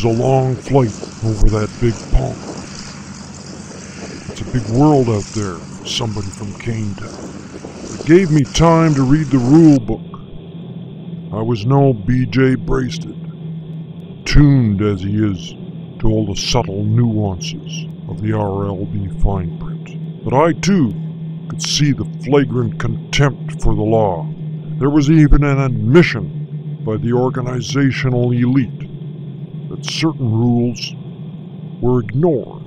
was a long flight over that big pond. It's a big world out there for somebody from KaneTown. It gave me time to read the rule book. I was no B.J. Brasted, tuned as he is to all the subtle nuances of the RLB fine print. But I, too, could see the flagrant contempt for the law. There was even an admission by the organizational elite that certain rules were ignored.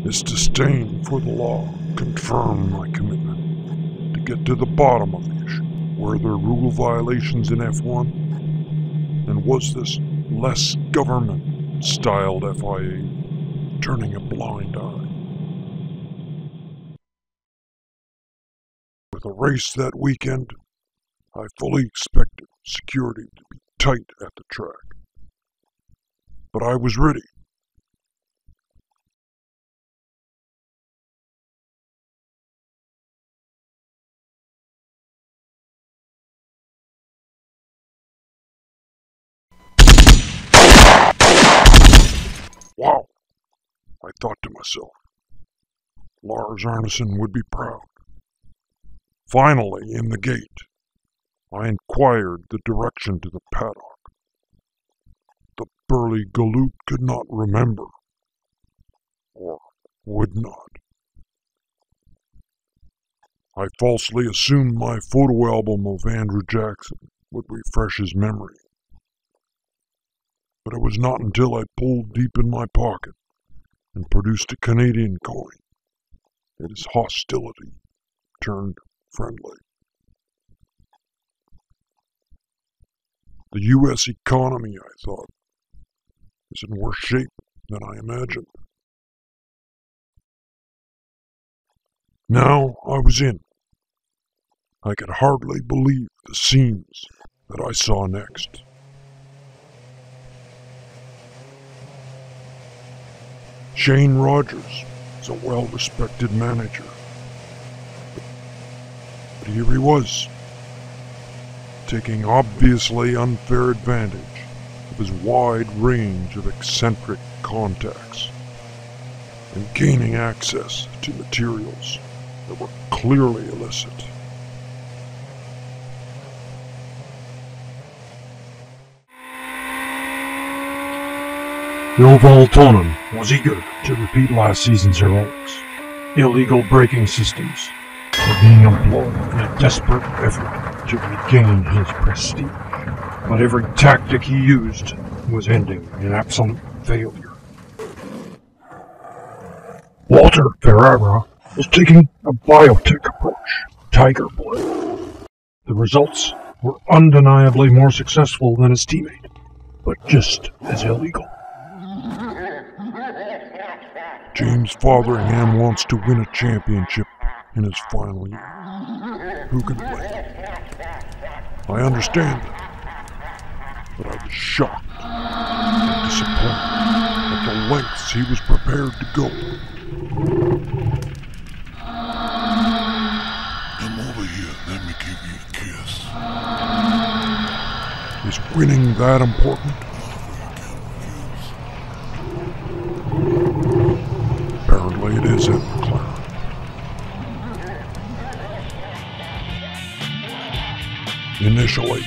This disdain for the law confirmed my commitment to get to the bottom of the issue. Were there rule violations in F1? And was this less government-styled FIA turning a blind eye? With a race that weekend, I fully expected security to be tight at the track. But I was ready. Wow, I thought to myself, Lars Arneson would be proud. Finally, in the gate, I inquired the direction to the paddock. The burly galoot could not remember, or would not. I falsely assumed my photo album of Andrew Jackson would refresh his memory. But it was not until I pulled deep in my pocket and produced a Canadian coin that his hostility turned friendly. The U.S. economy, I thought, is in worse shape than I imagined. Now I was in. I could hardly believe the scenes that I saw next. Shane Rogers is a well-respected manager. But here he was, taking obviously unfair advantage of his wide range of eccentric contacts and gaining access to materials that were clearly illicit. Bill Voltonen was eager to repeat last season's heroics. Illegal braking systems were being employed in a desperate effort to regain his prestige. But every tactic he used was ending in absolute failure. Walter Ferrara was taking a biotech approach, Tiger Blood. The results were undeniably more successful than his teammate, but just as illegal. James Fotheringham wants to win a championship in his final year. Who can blame? I understand that, but I was shocked and disappointed at the lengths he was prepared to go. Come over here, let me give you a kiss. Is winning that important? Apparently it is at McLaren. Initially,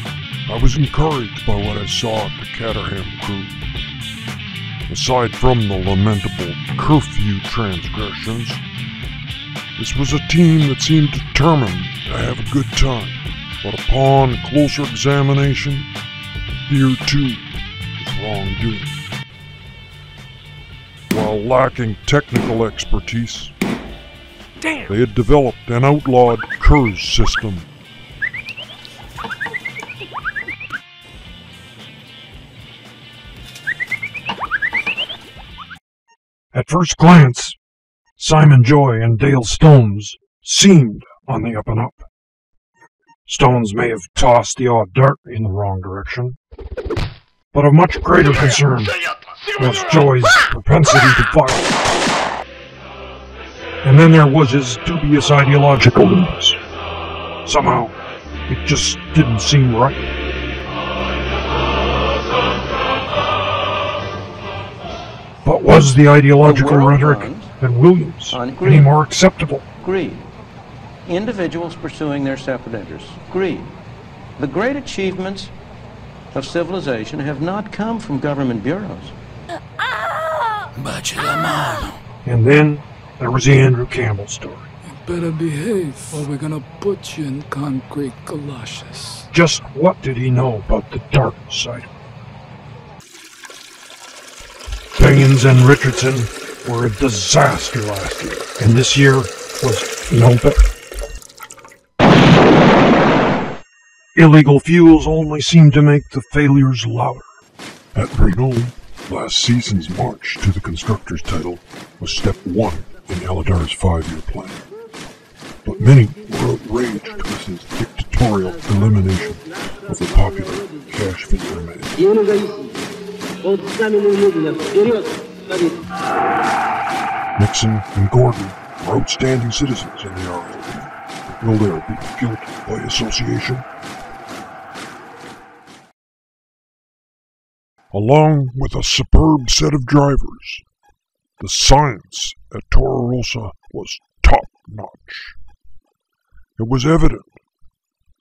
I was encouraged by what I saw at the Caterham crew. Aside from the lamentable curfew transgressions, this was a team that seemed determined to have a good time. But upon closer examination, here too was wrongdoing. While lacking technical expertise, they had developed an outlawed KERS system. At first glance, Simon Joy and Dale Stones seemed on the up and up. Stones may have tossed the odd dart in the wrong direction, but of much greater concern was Joy's propensity to fire. And then there was his dubious ideological leanings. Somehow, it just didn't seem right. But was the ideological The world rhetoric runs at Williams on any greed. more acceptable? Greed. Individuals pursuing their separate interests. Greed. The great achievements of civilization have not come from government bureaus. And then there was the Andrew Campbell story. Better behave, or we're gonna put you in concrete galoshes. Just what did he know about the dark side? Baines and Richardson were a disaster last year, and this year was no better. Illegal fuels only seem to make the failures louder. At Brunoli, last season's march to the constructor's title was step one in Elidar's 5-year plan. But many were outraged with his dictatorial elimination of the popular cash vendor man. Nixon and Gordon were outstanding citizens in the RLB. Will there be guilt by association? Along with a superb set of drivers, the science at Toro Rosso was top-notch. It was evident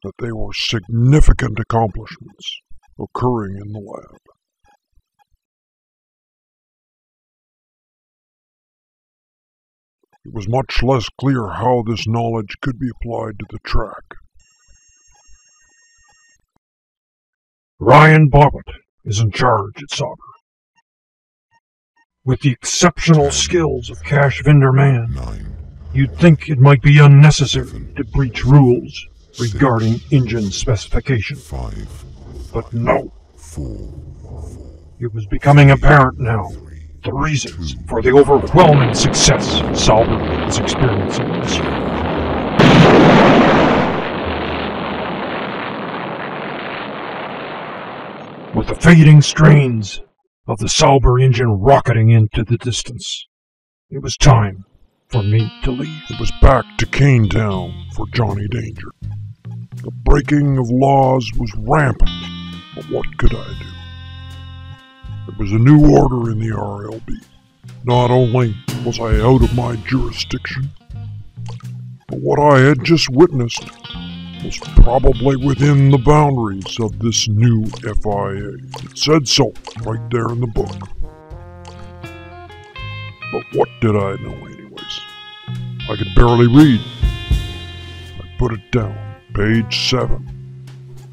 that there were significant accomplishments occurring in the lab. It was much less clear how this knowledge could be applied to the track. Ryan Bobbitt is in charge at Sauber. With the exceptional skills of Cash Vendor Man, you'd think it might be unnecessary to breach rules regarding engine specification. But no. It was becoming apparent now the reasons for the overwhelming success Sauber is experiencing this year. With the fading strains of the Sauber engine rocketing into the distance, it was time for me to leave. It was back to KaneTown for Johnny Danger. The breaking of laws was rampant, but what could I do? There was a new order in the RLB. Not only was I out of my jurisdiction, but what I had just witnessed was probably within the boundaries of this new FIA. It said so right there in the book. But what did I know anyways? I could barely read. I put it down. Page 7.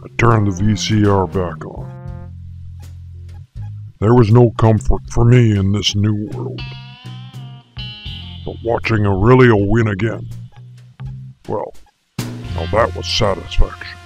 I turned the VCR back on. There was no comfort for me in this new world. But watching Aurelio win again, well, now that was satisfaction.